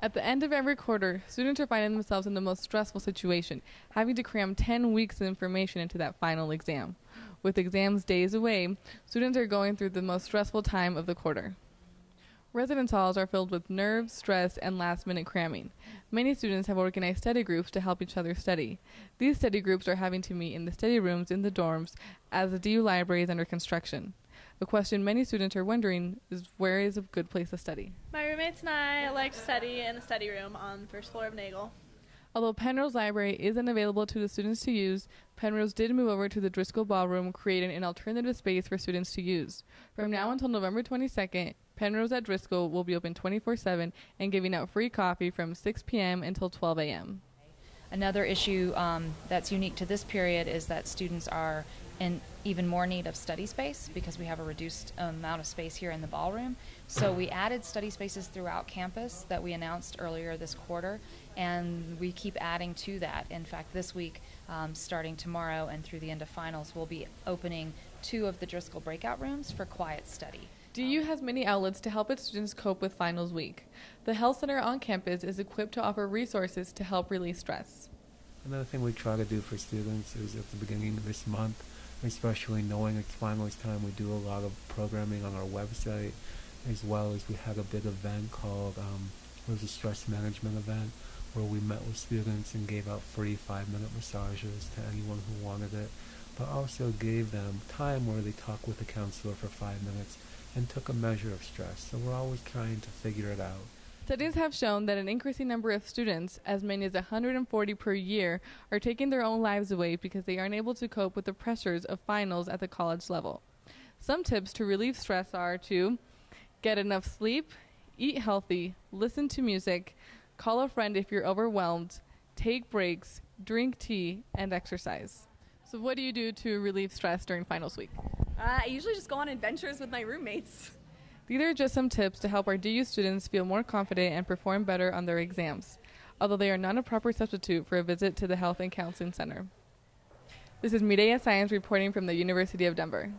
At the end of every quarter, students are finding themselves in the most stressful situation, having to cram 10 weeks of information into that final exam. With exams days away, students are going through the most stressful time of the quarter. Residence halls are filled with nerves, stress, and last-minute cramming. Many students have organized study groups to help each other study. These study groups are having to meet in the study rooms in the dorms as the DU library is under construction. A question many students are wondering is, where is a good place to study? My roommates and I like to study in the study room on the first floor of Nagel. Although Penrose Library isn't available to the students to use, Penrose did move over to the Driscoll Ballroom, creating an alternative space for students to use. From now until November 22nd, Penrose at Driscoll will be open 24/7 and giving out free coffee from 6 p.m. until 12 a.m. Another issue that's unique to this period is that students are in even more need of study space because we have a reduced amount of space here in the ballroom. So we added study spaces throughout campus that we announced earlier this quarter, and we keep adding to that. In fact, this week, starting tomorrow and through the end of finals, we'll be opening 2 of the Driscoll breakout rooms for quiet study. DU has many outlets to help its students cope with finals week. The health center on campus is equipped to offer resources to help relieve stress. Another thing we try to do for students is at the beginning of this month, especially knowing it's finals time, we do a lot of programming on our website, as well as we had a big event called, it was a stress management event, where we met with students and gave out free 5-minute massages to anyone who wanted it, but also gave them time where they talked with a counselor for 5 minutes and took a measure of stress. So we're always trying to figure it out. Studies have shown that an increasing number of students, as many as 140 per year, are taking their own lives away because they aren't able to cope with the pressures of finals at the college level. Some tips to relieve stress are to get enough sleep, eat healthy, listen to music, call a friend if you're overwhelmed, take breaks, drink tea, and exercise. So what do you do to relieve stress during finals week? I usually just go on adventures with my roommates. These are just some tips to help our DU students feel more confident and perform better on their exams, although they are not a proper substitute for a visit to the Health and Counseling Center. This is Mireya Saenz reporting from the University of Denver.